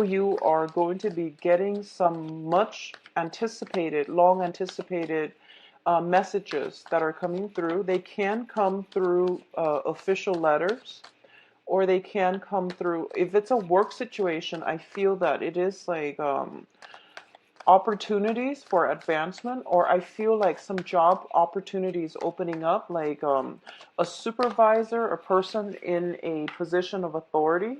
you are going to be getting some much anticipated, long anticipated messages that are coming through. They can come through official letters, or they can come through, if it's a work situation, I feel that it is like opportunities for advancement, or I feel like some job opportunities opening up, like a supervisor, a person in a position of authority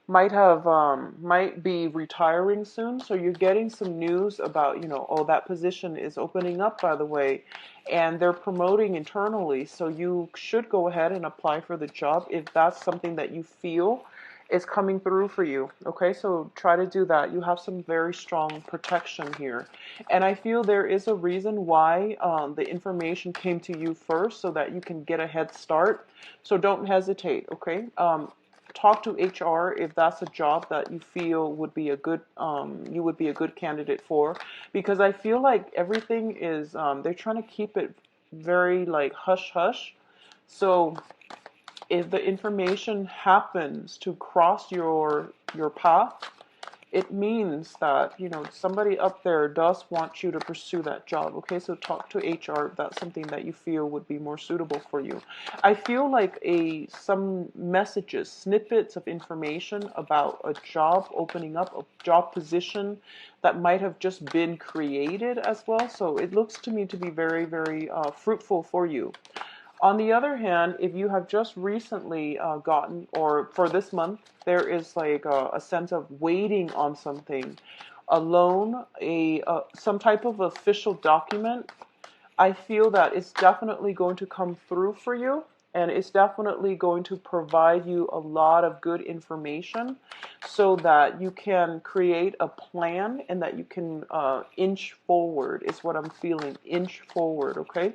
might be retiring soon, so you're getting some news about, oh, that position is opening up, by the way, and they're promoting internally, so you should go ahead and apply for the job if that's something that you feel is coming through for you. Okay, so try to do that. You have some very strong protection here, and I feel there is a reason why the information came to you first, so that you can get a head start. So don't hesitate. Okay, talk to HR if that's a job that you feel would be a good you would be a good candidate for, because I feel like everything is they're trying to keep it very like hush hush. So if the information happens to cross your path, it means that, somebody up there does want you to pursue that job. Okay, so talk to HR if that's something that you feel would be more suitable for you. I feel like some messages, snippets of information about a job opening up, a job position that might have just been created as well. So it looks to me to be very, very fruitful for you. On the other hand, if you have just recently gotten, or for this month, there is like a sense of waiting on something, a loan, some type of official document, I feel that it's definitely going to come through for you, and it's definitely going to provide you a lot of good information so that you can create a plan and that you can inch forward, is what I'm feeling. Inch forward, okay?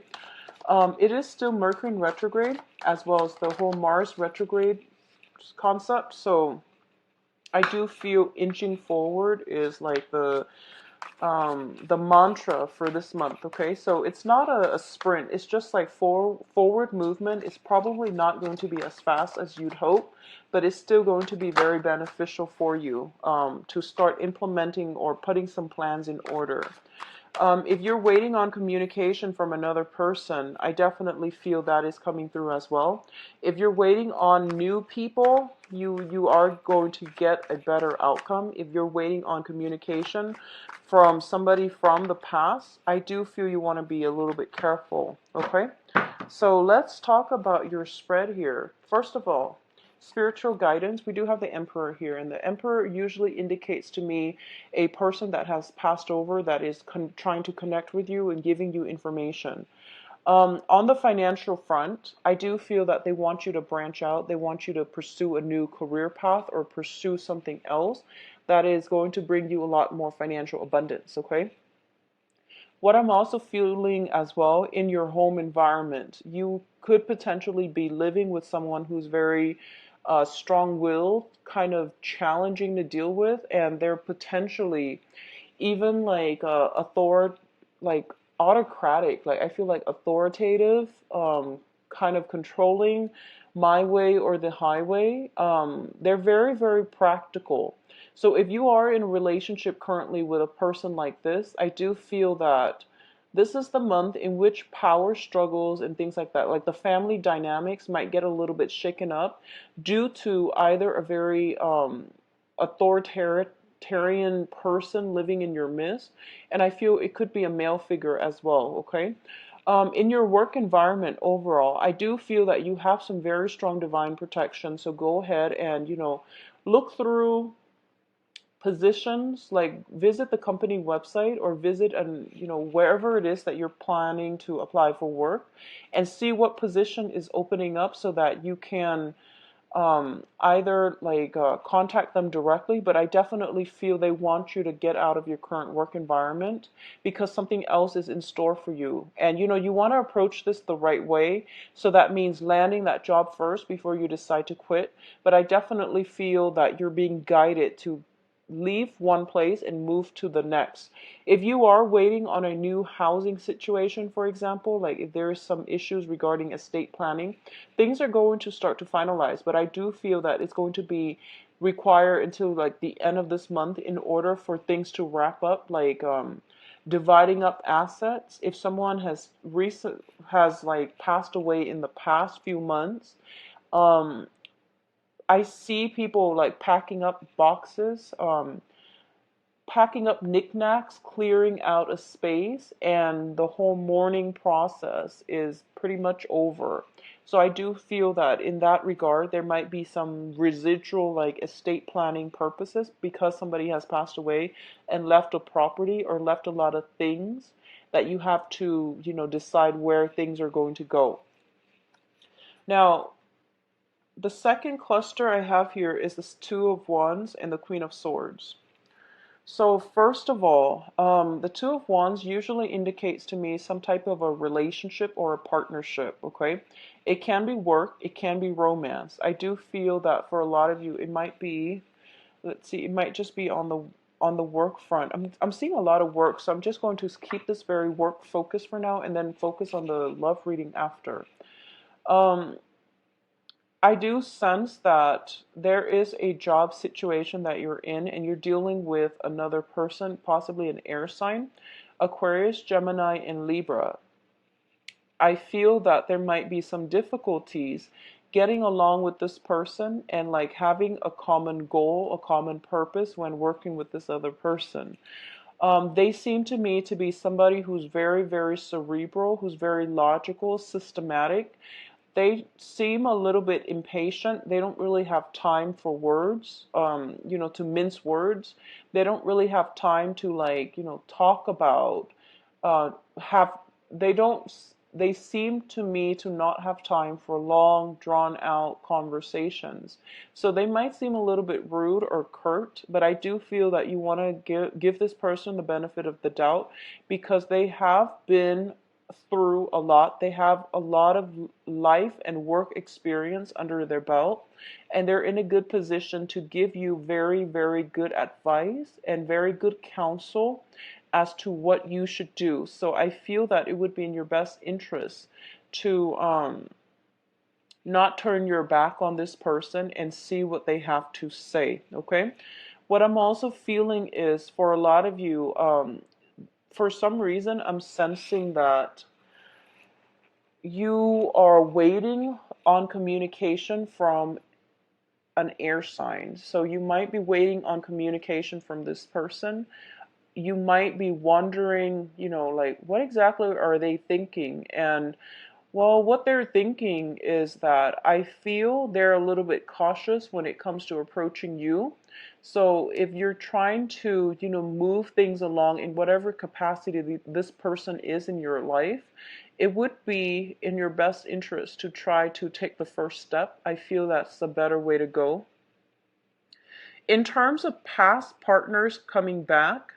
It is still Mercury in retrograde, as well as the whole Mars retrograde concept. So I do feel inching forward is like the mantra for this month. Okay, so it's not a sprint. It's just like forward movement. It's probably not going to be as fast as you'd hope, but it's still going to be very beneficial for you to start implementing or putting some plans in order. If you're waiting on communication from another person, I definitely feel that is coming through as well. If you're waiting on new people, you are going to get a better outcome. If you're waiting on communication from somebody from the past, I do feel you want to be a little bit careful, okay? So let's talk about your spread here. First of all, spiritual guidance. We do have the Emperor here, and the Emperor usually indicates to me a person that has passed over, that is trying to connect with you and giving you information. On the financial front, I do feel that they want you to branch out. They want you to pursue a new career path or pursue something else that is going to bring you a lot more financial abundance, okay? What I'm also feeling as well, in your home environment, you could potentially be living with someone who's very strong-willed, kind of challenging to deal with, and they're potentially even like like autocratic. Like I feel like authoritative, kind of controlling, my way or the highway. They're very, very practical. So if you are in a relationship currently with a person like this, I do feel that this is the month in which power struggles and things like the family dynamics might get a little bit shaken up due to either a very authoritarian person living in your midst, and I feel it could be a male figure as well, okay? In your work environment overall, I do feel that you have some very strong divine protection, so go ahead and, look through positions, like visit the company website or visit and wherever it is that you're planning to apply for work, and see what position is opening up so that you can either like contact them directly, but I definitely feel they want you to get out of your current work environment because something else is in store for you. And you want to approach this the right way. So that means landing that job first before you decide to quit. But I definitely feel that you're being guided to leave one place and move to the next. If you are waiting on a new housing situation, for example, like if there is some issues regarding estate planning, things are going to start to finalize, but I do feel that it's going to be require until like the end of this month in order for things to wrap up, like dividing up assets. If someone has like passed away in the past few months, um, I see people like packing up boxes, packing up knickknacks, clearing out a space, and the whole mourning process is pretty much over. So I do feel that in that regard, there might be some residual like estate planning purposes because somebody has passed away and left a property or left a lot of things that you have to, decide where things are going to go. Now, the second cluster I have here is this Two of Wands and the Queen of Swords. So first of all, the Two of Wands usually indicates to me some type of a relationship or a partnership, okay? It can be work, it can be romance. I do feel that for a lot of you, it might be, let's see, it might just be on the work front. I'm seeing a lot of work, so I'm just going to keep this very work focused for now and then focus on the love reading after. Um, I do sense that there is a job situation that you're in and you're dealing with another person, possibly an air sign, Aquarius, Gemini, and Libra. I feel that there might be some difficulties getting along with this person and like having a common goal, a common purpose when working with this other person. They seem to me to be somebody who's very, very cerebral, who's very logical, systematic. They seem a little bit impatient. They don't really have time for words, to mince words. They don't really have time to like, talk about, have, they don't, they seem to me to not have time for long, drawn out conversations. So they might seem a little bit rude or curt, but I do feel that you want to give this person the benefit of the doubt because they have been through a lot. They have a lot of life and work experience under their belt, and they're in a good position to give you very, very good advice and very good counsel as to what you should do. So I feel that it would be in your best interest to not turn your back on this person and see what they have to say. Okay. What I'm also feeling is for a lot of you, for some reason, I'm sensing that you are waiting on communication from an air sign. So you might be waiting on communication from this person. You might be wondering, like, what exactly are they thinking? And well, what they're thinking is that I feel they're a little bit cautious when it comes to approaching you. So if you're trying to, move things along in whatever capacity this person is in your life, it would be in your best interest to try to take the first step. I feel that's the better way to go. In terms of past partners coming back,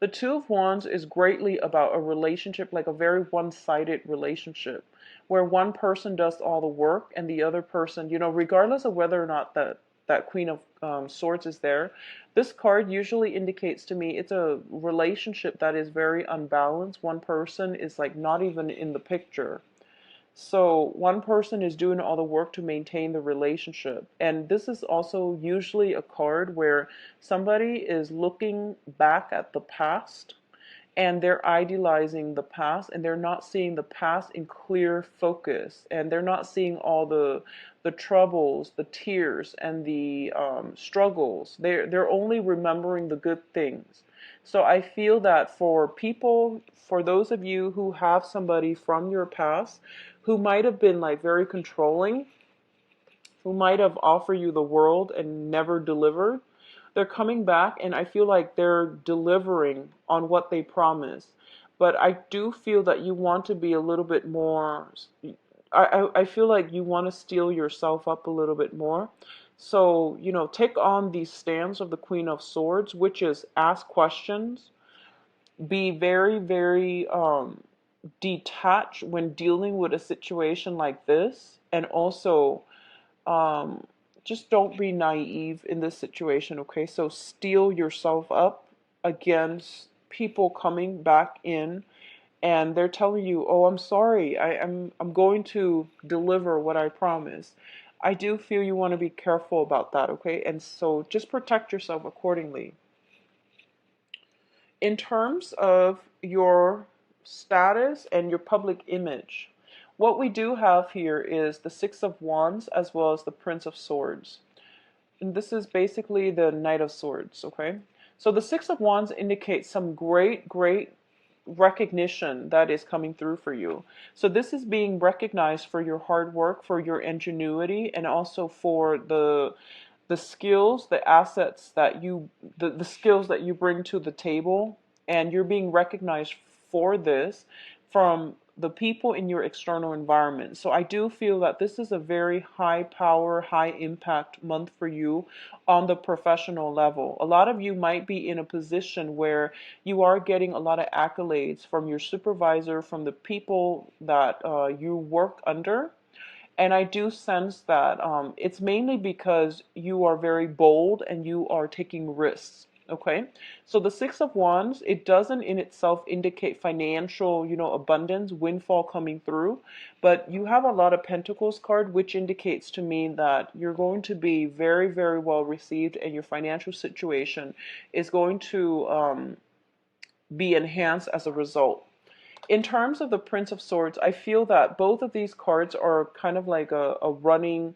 the Two of Wands is greatly about a relationship, like a very one-sided relationship, where one person does all the work and the other person, regardless of whether or not that Queen of Swords is there, this card usually indicates to me it's a relationship that is very unbalanced. One person is like not even in the picture. So one person is doing all the work to maintain the relationship. And this is also usually a card where somebody is looking back at the past and they're idealizing the past and they're not seeing the past in clear focus, and they're not seeing all the troubles, the tears, and the struggles. They're only remembering the good things. So I feel that for people, for those of you who have somebody from your past who might have been like very controlling, who might have offered you the world and never delivered, they're coming back and I feel like they're delivering on what they promised. But I do feel that you want to be a little bit more, I feel like you want to steel yourself up a little bit more. So, take on the stance of the Queen of Swords, which is ask questions, be very, very detached when dealing with a situation like this, and also um, just don't be naive in this situation, okay? So steel yourself up against people coming back in and they're telling you, "Oh, I'm sorry. I'm going to deliver what I promised." I do feel you want to be careful about that, okay? And so just protect yourself accordingly. In terms of your status and your public image, what we do have here is the Six of Wands as well as the Prince of Swords. And this is basically the Knight of Swords, okay? So the Six of Wands indicates some great recognition that is coming through for you. So this is being recognized for your hard work, for your ingenuity, and also for the skills, the assets that the skills that you bring to the table, and you're being recognized for this from the people in your external environment. So I do feel that this is a very high power, high impact month for you on the professional level. A lot of you might be in a position where you are getting a lot of accolades from your supervisor, from the people that you work under. And I do sense that it's mainly because you are very bold and you are taking risks. Okay, so the Six of Wands, it doesn't in itself indicate financial, abundance, windfall coming through, but you have a lot of Pentacles card, which indicates to me that you're going to be very well received, and your financial situation is going to be enhanced as a result. In terms of the Prince of Swords, I feel that both of these cards are kind of like a running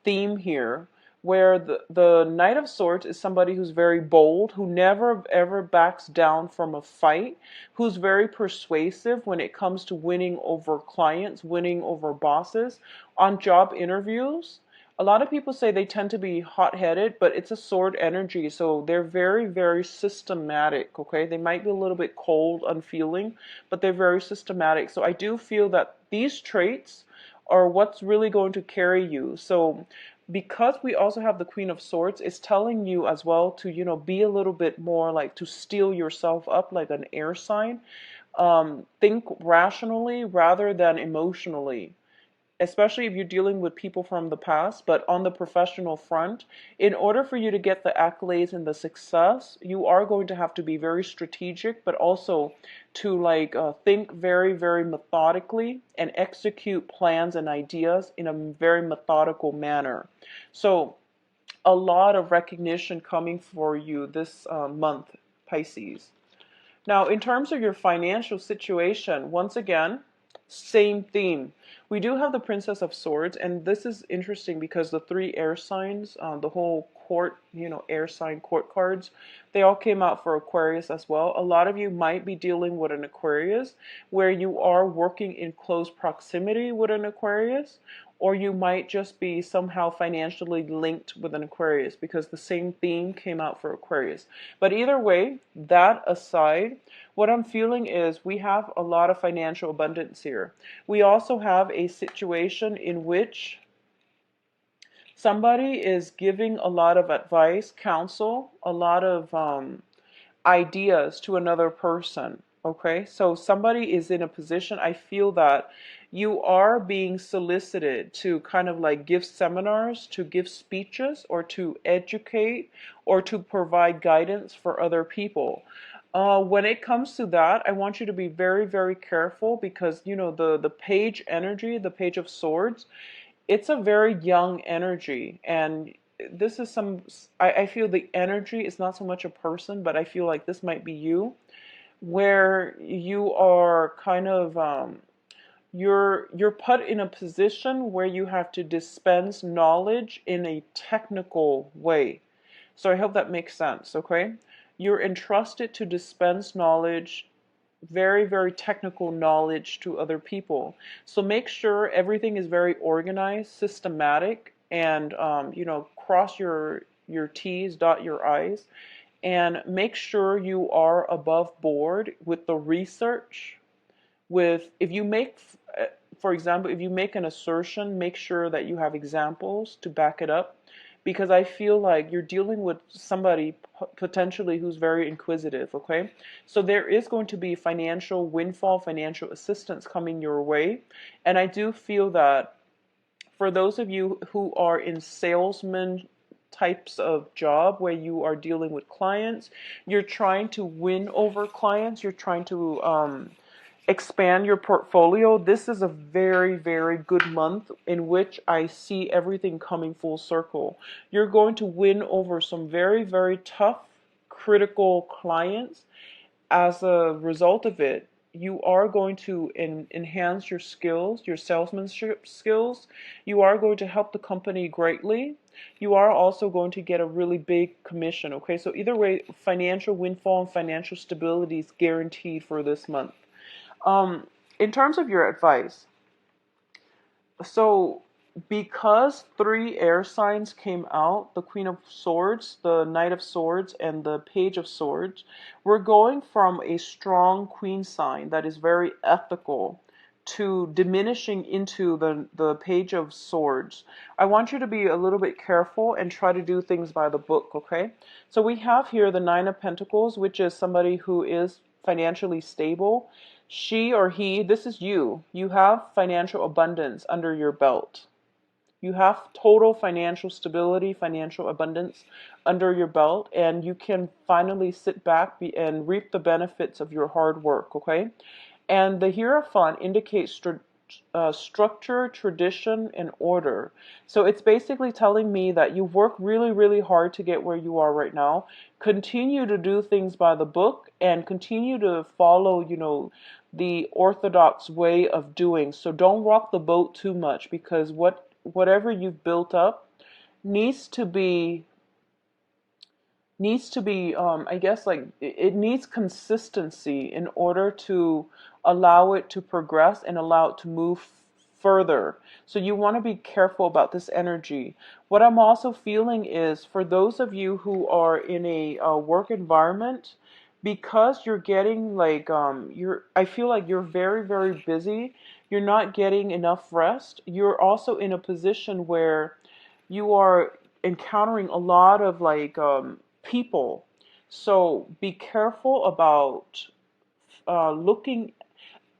theme here, where the Knight of Swords is somebody who's very bold, who never ever backs down from a fight, who's very persuasive when it comes to winning over clients, winning over bosses on job interviews. A lot of people say they tend to be hot-headed, but it's a sword energy, so they're very systematic, okay? They might be a little bit cold, unfeeling, but they're very systematic. So I do feel that these traits are what's really going to carry you. So because we also have the Queen of Swords, it's telling you as well to, be a little bit more like to steel yourself up like an air sign. Think rationally rather than emotionally, especially if you're dealing with people from the past. But on the professional front, in order for you to get the accolades and the success, you are going to have to be very strategic, but also to think very methodically and execute plans and ideas in a very methodical manner. So a lot of recognition coming for you this month, Pisces. Now, in terms of your financial situation, once again, same theme. We do have the Princess of Swords, and this is interesting because the three air signs, the whole court, air sign court cards, they all came out for Aquarius as well. A lot of you might be dealing with an Aquarius where you are working in close proximity with an Aquarius, or you might just be somehow financially linked with an Aquarius because the same theme came out for Aquarius. But either way, that aside, what I'm feeling is we have a lot of financial abundance here. We also have a situation in which somebody is giving a lot of advice, counsel, a lot of ideas to another person. Okay, so somebody is in a position, I feel that you are being solicited to kind of like give seminars, to give speeches, or to educate, or to provide guidance for other people. When it comes to that, I want you to be very careful because, the page energy, the Page of Swords, it's a very young energy. And this is I feel the energy is not so much a person, but I feel like this might be you, where you are kind of, you're put in a position where you have to dispense knowledge in a technical way. So I hope that makes sense, okay? You're entrusted to dispense knowledge, very technical knowledge to other people. So make sure everything is very organized, systematic, and cross your T's, dot your I's, and make sure you are above board with the research. If you make, for example, if you make an assertion, make sure that you have examples to back it up, because I feel like you're dealing with somebody potentially who's very inquisitive, okay? So there is going to be financial windfall, financial assistance coming your way. And I do feel that for those of you who are in salesman types of job where you are dealing with clients, you're trying to win over clients, you're trying to expand your portfolio, this is a very, very good month in which I see everything coming full circle. You're going to win over some very, very tough, critical clients. As a result of it, you are going to enhance your skills, your salesmanship skills. You are going to help the company greatly. You are also going to get a really big commission. Okay, so either way, financial windfall and financial stability is guaranteed for this month. Um, in terms of your advice, so because three air signs came out, the Queen of Swords, the Knight of Swords, and the Page of Swords, we're going from a strong Queen sign that is very ethical to diminishing into the Page of Swords. I want you to be a little bit careful and try to do things by the book, okay? So we have here the Nine of Pentacles, which is somebody who is financially stable. She or he, this is you. You have financial abundance under your belt. You have total financial stability, financial abundance under your belt, and you can finally sit back and reap the benefits of your hard work, okay? And the Hierophant indicates structure, tradition, and order. So it's basically telling me that you work really, really hard to get where you are right now. Continue to do things by the book and continue to follow, the orthodox way of doing. So don't rock the boat too much, because whatever you've built up needs to be I guess, like, it needs consistency in order to allow it to progress and allow it to move further. So you want to be careful about this energy. What I'm also feeling is, for those of you who are in a work environment, because you're getting like I feel like you're very, very busy, you're not getting enough rest. You're also in a position where you are encountering a lot of like people. So be careful about looking.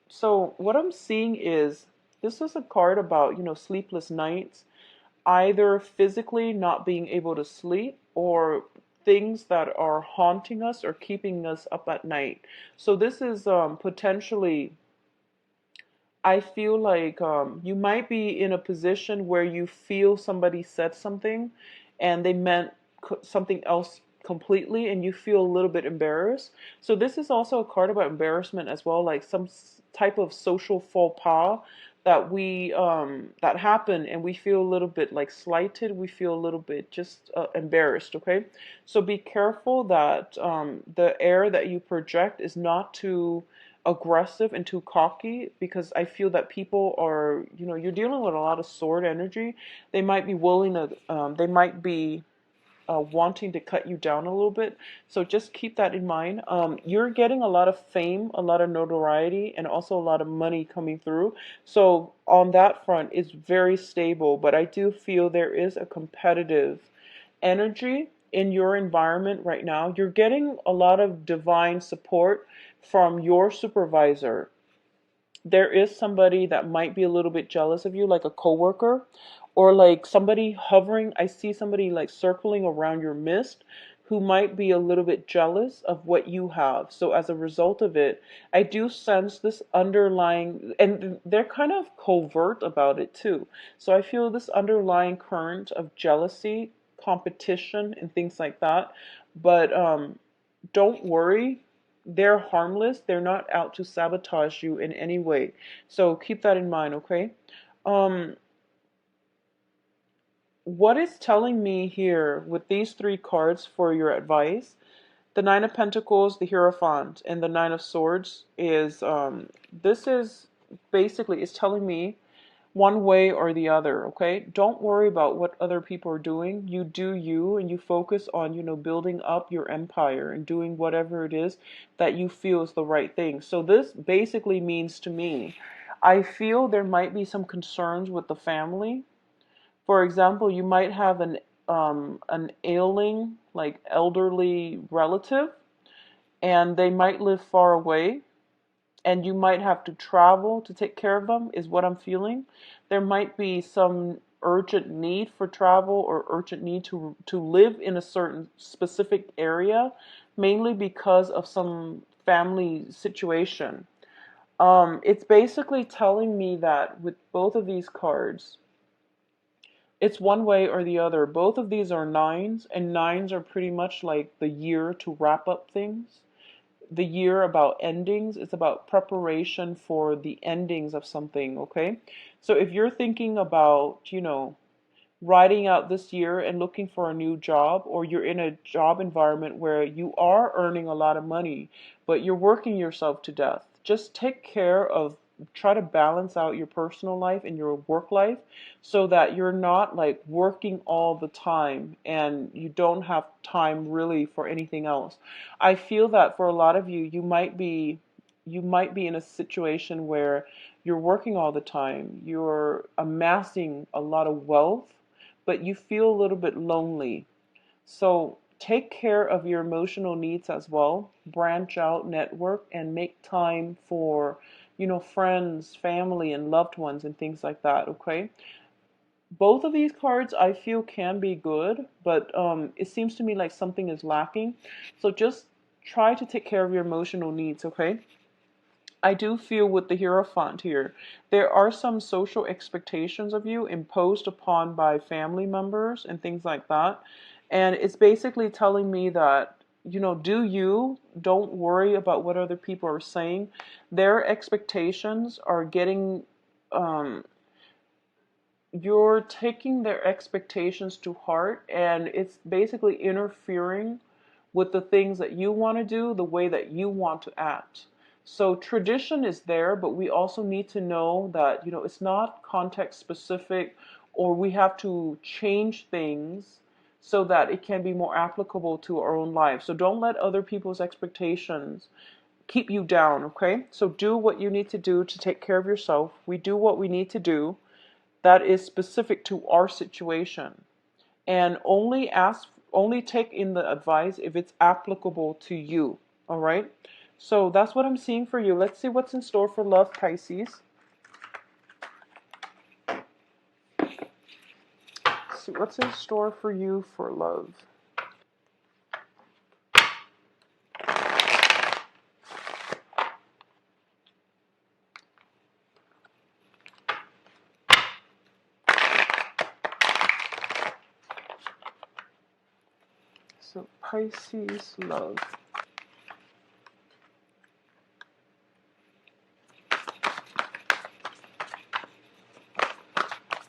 So what I'm seeing is, this is a card about, sleepless nights, either physically not being able to sleep, or things that are haunting us or keeping us up at night. So this is potentially, I feel like you might be in a position where you feel somebody said something and they meant something else completely, and you feel a little bit embarrassed. So this is also a card about embarrassment as well, like some type of social faux pas that that happen, and we feel a little bit like slighted. We feel a little bit just embarrassed. Okay, so be careful that the air that you project is not too aggressive and too cocky, because I feel that people are, you're dealing with a lot of sword energy. They might be willing to, they might be wanting to cut you down a little bit. So just keep that in mind. You're getting a lot of fame, a lot of notoriety, and also a lot of money coming through. So on that front, it's very stable, but I do feel there is a competitive energy in your environment right now. You're getting a lot of divine support from your supervisor. There is somebody that might be a little bit jealous of you, like a coworker, or like somebody hovering. I see somebody like circling around your mist, who might be a little bit jealous of what you have. So as a result of it, I do sense this underlying, and they're kind of covert about it too. So I feel this underlying current of jealousy, competition, and things like that. But don't worry, they're harmless. They're not out to sabotage you in any way. So keep that in mind, okay? Um, what is telling me here with these three cards for your advice, the Nine of Pentacles, the Hierophant, and the Nine of Swords, is this is basically, it's telling me one way or the other, okay? Don't worry about what other people are doing. You do you, and you focus on, building up your empire and doing whatever it is that you feel is the right thing. So this basically means to me, I feel there might be some concerns with the family. For example, you might have an ailing, like elderly relative, and they might live far away, and you might have to travel to take care of them, is what I'm feeling. There might be some urgent need for travel, or urgent need to live in a certain specific area, mainly because of some family situation. It's basically telling me that with both of these cards, it's one way or the other. Both of these are nines, and nines are pretty much like the year to wrap up things. The year about endings. It's about preparation for the endings of something, okay? So if you're thinking about, riding out this year and looking for a new job, or you're in a job environment where you are earning a lot of money, but you're working yourself to death, just take care of, try to balance out your personal life and your work life so that you're not like working all the time and you don't have time really for anything else. I feel that for a lot of you, you might be in a situation where you're working all the time, you're amassing a lot of wealth, but you feel a little bit lonely. So take care of your emotional needs as well. Branch out, network, and make time for, friends, family, and loved ones and things like that, okay? Both of these cards I feel can be good, but it seems to me like something is lacking. So just try to take care of your emotional needs, okay? I do feel with the Hierophant here, there are some social expectations of you imposed upon by family members and things like that. And it's basically telling me that, don't worry about what other people are saying. Their expectations are getting, um, you're taking their expectations to heart, and it's basically interfering with the things that you want to do, the way that you want to act. So tradition is there, but we also need to know that, it's not context specific, or we have to change things so that it can be more applicable to our own life. So don't let other people's expectations keep you down, okay? So do what you need to do to take care of yourself. We do what we need to do that is specific to our situation, and only take in the advice if it's applicable to you. All right, so that's what I'm seeing for you. Let's see what's in store for love, Pisces. Let's see what's in store for you for love. So Pisces love.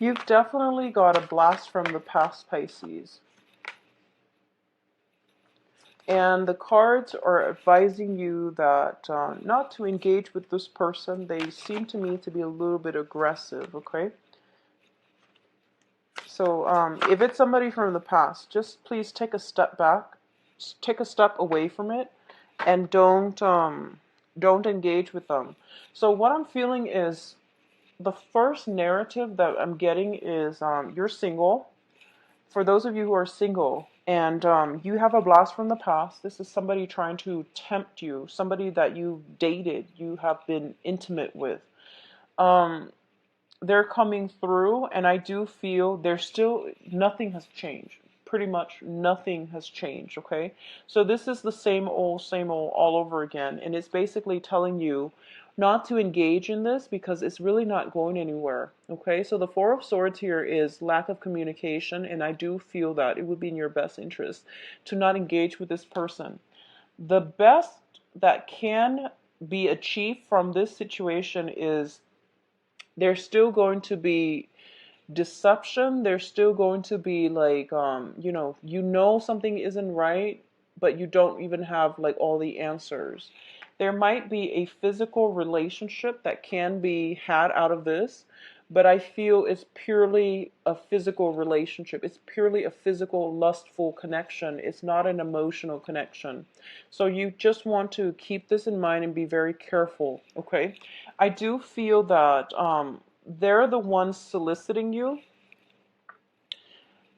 You've definitely got a blast from the past, Pisces. And the cards are advising you that not to engage with this person. They seem to me to be a little bit aggressive, okay? So if it's somebody from the past, just please take a step back, take a step away from it, and don't engage with them. So what I'm feeling is the first narrative that I'm getting is you're single. For those of you who are single and you have a blast from the past, this is somebody trying to tempt you, somebody that you dated, you have been intimate with. Um, they're coming through, and I do feel there's still nothing has changed. Pretty much nothing has changed, okay? So this is the same old all over again, and it's basically telling you not to engage in this because it's really not going anywhere, okay? So the Four of Swords here is lack of communication, and I do feel that it would be in your best interest to not engage with this person. The best that can be achieved from this situation is there's still going to be deception. There's still going to be like something isn't right, but you don't even have like all the answers. There might be a physical relationship that can be had out of this, but I feel it's purely a physical relationship. It's purely a physical, lustful connection. It's not an emotional connection. So you just want to keep this in mind and be very careful, okay? I do feel that they're the ones soliciting you.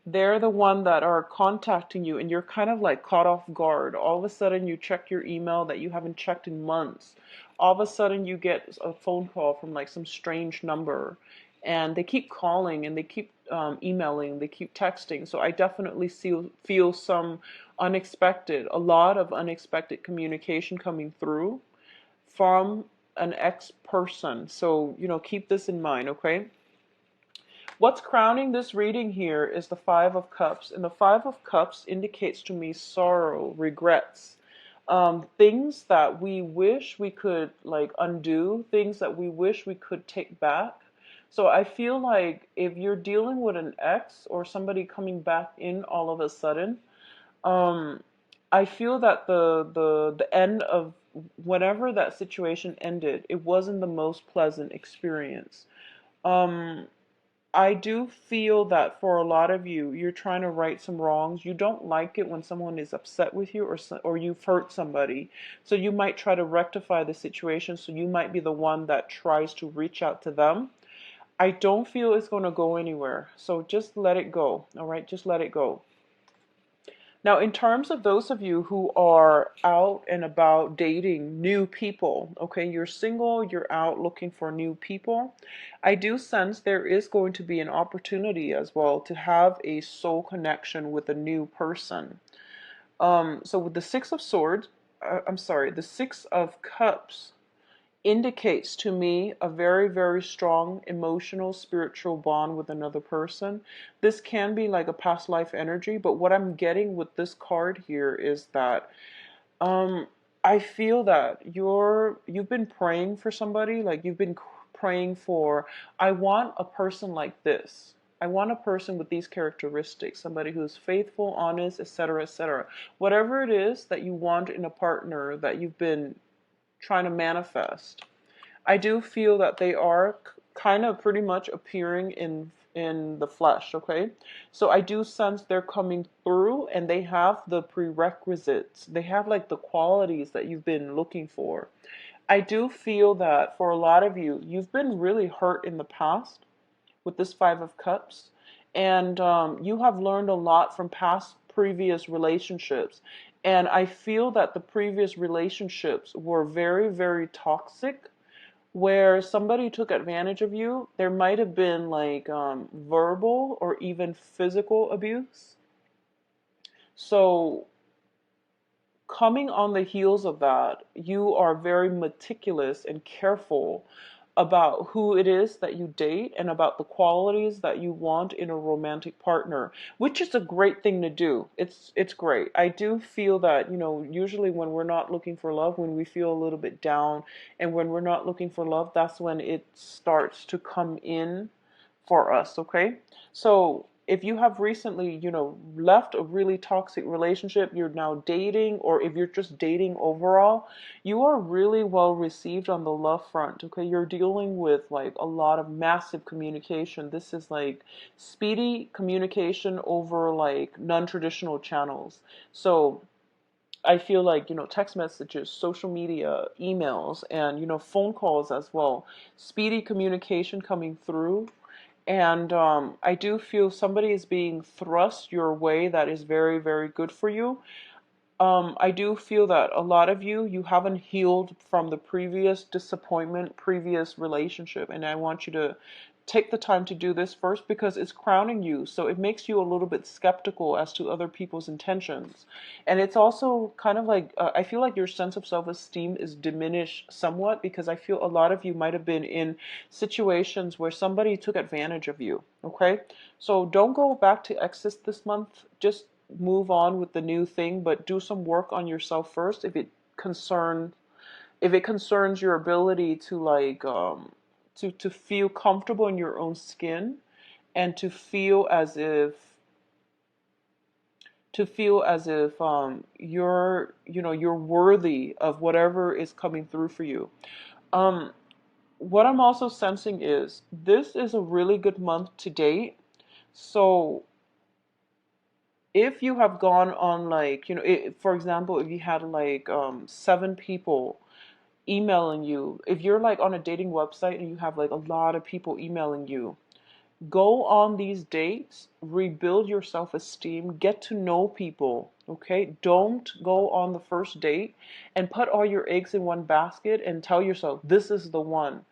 They're the one that are contacting you, and you're kind of like caught off guard. All of a sudden you check your email that you haven't checked in months. All of a sudden you get a phone call from like some strange number, and they keep calling and they keep emailing, they keep texting. So I definitely feel some a lot of unexpected communication coming through from an ex-person. So, keep this in mind, okay? What's crowning this reading here is the Five of Cups. And the Five of Cups indicates to me sorrow, regrets, things that we wish we could like undo, things that we wish we could take back. So I feel like if you're dealing with an ex or somebody coming back in all of a sudden, um, I feel that the end of whenever that situation ended, it wasn't the most pleasant experience. Um, I do feel that for a lot of you, you're trying to right some wrongs. You don't like it when someone is upset with you, or you've hurt somebody. So you might try to rectify the situation. So you might be the one that tries to reach out to them. I don't feel it's going to go anywhere. So just let it go. All right, just let it go. Now, in terms of those of you who are out and about dating new people, okay, you're single, you're out looking for new people, I do sense there is going to be an opportunity as well to have a soul connection with a new person. So with the Six of Swords, I'm sorry, the Six of Cups indicates to me a very, very strong emotional, spiritual bond with another person. This can be like a past life energy, but what I'm getting with this card here is that um, I feel that you've been praying for somebody, like you've been praying for, I want a person like this. I want a person with these characteristics, somebody who's faithful, honest, etc., etc. Whatever it is that you want in a partner that you've been trying to manifest, I do feel that they are kind of pretty much appearing in the flesh, okay? So I do sense they're coming through and they have the prerequisites. They have like the qualities that you've been looking for. I do feel that for a lot of you, you've been really hurt in the past with this Five of Cups, and you have learned a lot from past previous relationships. And I feel that the previous relationships were very, very toxic, where somebody took advantage of you. There might have been like verbal or even physical abuse. So coming on the heels of that, you are very meticulous and careful about who it is that you date and about the qualities that you want in a romantic partner, which is a great thing to do. It's great. I do feel that, usually when we're not looking for love, when we feel a little bit down and when we're not looking for love, that's when it starts to come in for us, okay? So if you have recently, left a really toxic relationship, you're now dating, or if you're just dating overall, you are really well received on the love front, okay? You're dealing with like a lot of massive communication. This is like speedy communication over like non-traditional channels. So I feel like, text messages, social media, emails, and, phone calls as well. Speedy communication coming through. And I do feel somebody is being thrust your way that is very, very good for you. I do feel that a lot of you haven't healed from the previous disappointment, previous relationship. And I want you to take the time to do this first because it's crowning you. So it makes you a little bit skeptical as to other people's intentions. And it's also kind of like, I feel like your sense of self-esteem is diminished somewhat because I feel a lot of you might have been in situations where somebody took advantage of you. Okay? So don't go back to exes this month. Just move on with the new thing, but do some work on yourself first if it concerns your ability to like to feel comfortable in your own skin and to feel as if you're worthy of whatever is coming through for you. What I'm also sensing is this is a really good month to date. So if you have gone on like, for example, if you had like 7 people emailing you, if you're like on a dating website and you have like a lot of people emailing you, go on these dates, rebuild your self-esteem, get to know people, okay? Don't go on the first date and put all your eggs in one basket and tell yourself, this is the one,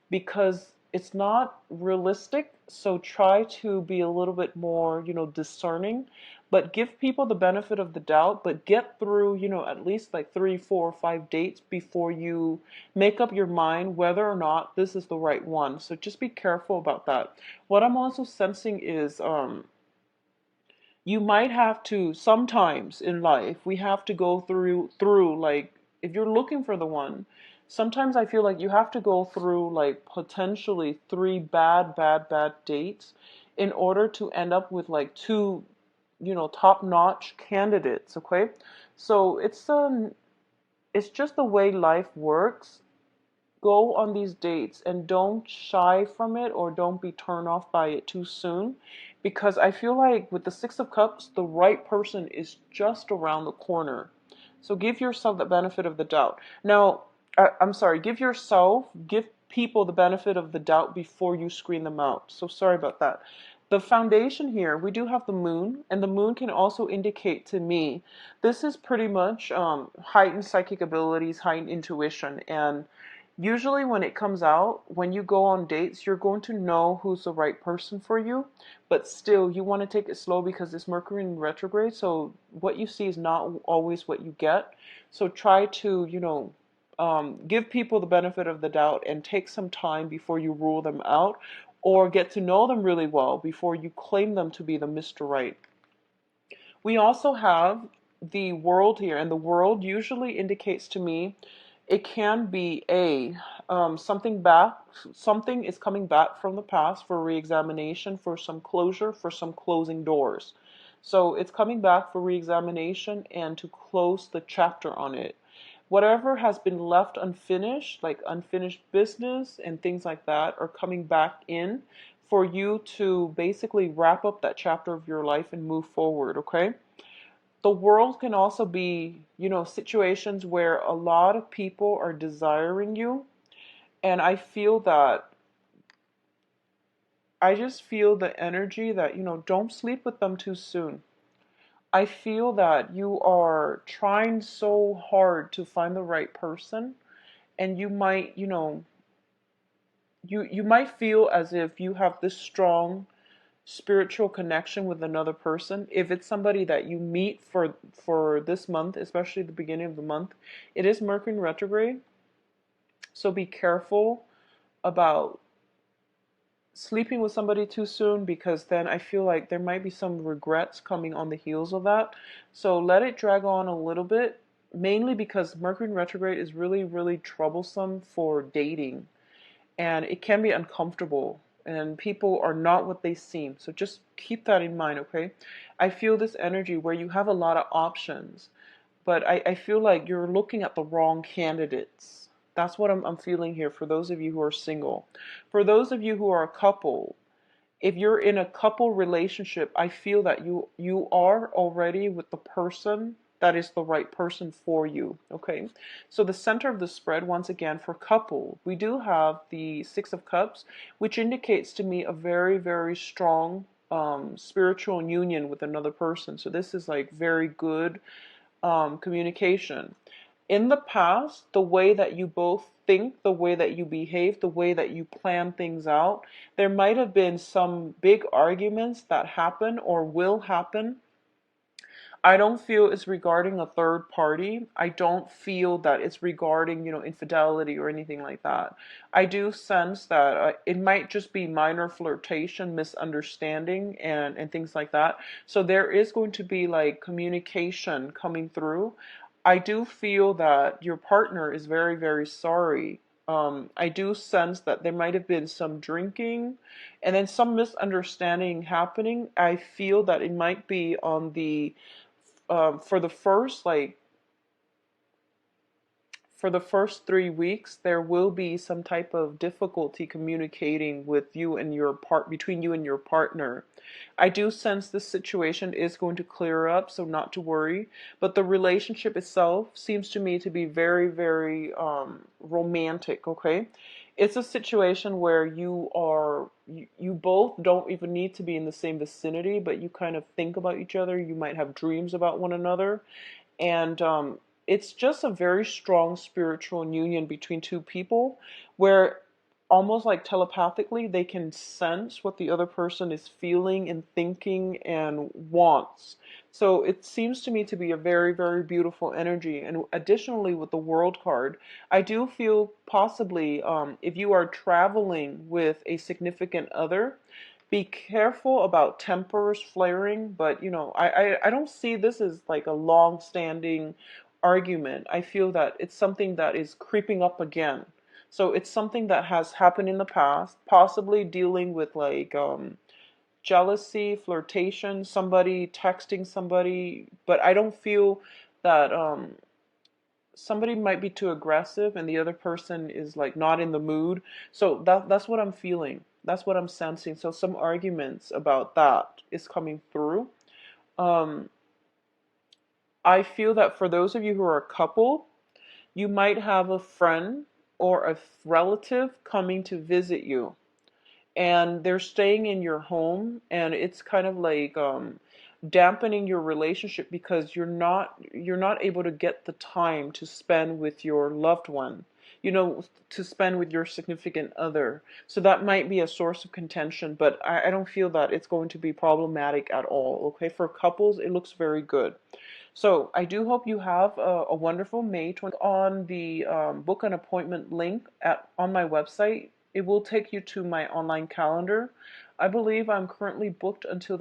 because it's not realistic. So try to be a little bit more, discerning. but give people the benefit of the doubt, but get through, at least like 3, 4, 5 dates before you make up your mind whether or not this is the right one. So just be careful about that. What I'm also sensing is you might have to, sometimes in life we have to go through like, if you're looking for the one, sometimes I feel like you have to go through like potentially three bad dates in order to end up with like two, top-notch candidates. Okay, so it's just the way life works. Go on these dates and don't shy from it or don't be turned off by it too soon, because I feel like with the Six of Cups, the right person is just around the corner. So give yourself the benefit of the doubt. Now, I'm sorry, give people the benefit of the doubt before you screen them out. So sorry about that. The foundation here, we do have the moon, and the moon can also indicate to me this is pretty much heightened psychic abilities, heightened intuition, and usually when it comes out, when you go on dates, you're going to know who's the right person for you, but still you want to take it slow because it's Mercury in retrograde, so what you see is not always what you get. So try to, give people the benefit of the doubt and take some time before you rule them out, or get to know them really well before you claim them to be the Mr. Right. We also have the world here, and the world usually indicates to me it can be something is coming back from the past for reexamination, for some closure, for some closing doors. So it's coming back for reexamination and to close the chapter on it. Whatever has been left unfinished, like unfinished business and things like that, are coming back in for you to basically wrap up that chapter of your life and move forward, okay? The world can also be, situations where a lot of people are desiring you. And I just feel the energy that, don't sleep with them too soon. I feel that you are trying so hard to find the right person, and you might, you might feel as if you have this strong spiritual connection with another person. If it's somebody that you meet for this month, especially the beginning of the month, it is Mercury in retrograde, so be careful about sleeping with somebody too soon, because then I feel like there might be some regrets coming on the heels of that. So let it drag on a little bit, mainly because Mercury in retrograde is really, really troublesome for dating, and it can be uncomfortable, and people are not what they seem. So just keep that in mind, okay? I feel this energy where you have a lot of options, but I feel like you're looking at the wrong candidates. That's what I'm feeling here for those of you who are single. For those of you who are a couple, if you're in a couple relationship, I feel that you are already with the person that is the right person for you. Okay, so the center of the spread, once again, for couple, we do have the Six of Cups, which indicates to me a very, very strong spiritual union with another person. So this is like very good communication. In the past, the way that you both think, the way that you behave, the way that you plan things out, there might have been some big arguments that happen or will happen. I don't feel it's regarding a third party. I don't feel that it's regarding, infidelity or anything like that. I do sense that it might just be minor flirtation, misunderstanding, and things like that. So there is going to be like communication coming through. I do feel that your partner is very, very sorry. I do sense that there might have been some drinking and then some misunderstanding happening. I feel that it might be on the for the first for the first 3 weeks, there will be some type of difficulty communicating with you and between you and your partner. I do sense this situation is going to clear up, so not to worry. But the relationship itself seems to me to be very, very romantic. Okay, it's a situation where you both don't even need to be in the same vicinity, but you kind of think about each other. You might have dreams about one another, and it's just a very strong spiritual union between two people where almost like telepathically, they can sense what the other person is feeling and thinking and wants. So it seems to me to be a very, very beautiful energy. And additionally, with the World card, I do feel possibly if you are traveling with a significant other, be careful about tempers flaring. But I don't see this as like a long-standing argument. I feel that it's something that is creeping up again. So it's something that has happened in the past, possibly dealing with like jealousy, flirtation, somebody texting somebody, but I don't feel that somebody might be too aggressive and the other person is like not in the mood. So that's what I'm feeling. That's what I'm sensing. So some arguments about that is coming through. Um, I feel that for those of you who are a couple, you might have a friend or a relative coming to visit you, and they're staying in your home, and it's kind of like dampening your relationship because you're not able to get the time to spend with your loved one, to spend with your significant other. So that might be a source of contention, but I don't feel that it's going to be problematic at all. Okay, for couples, it looks very good. So I do hope you have a wonderful May 20 on the book an appointment link on my website. It will take you to my online calendar. I believe I'm currently booked until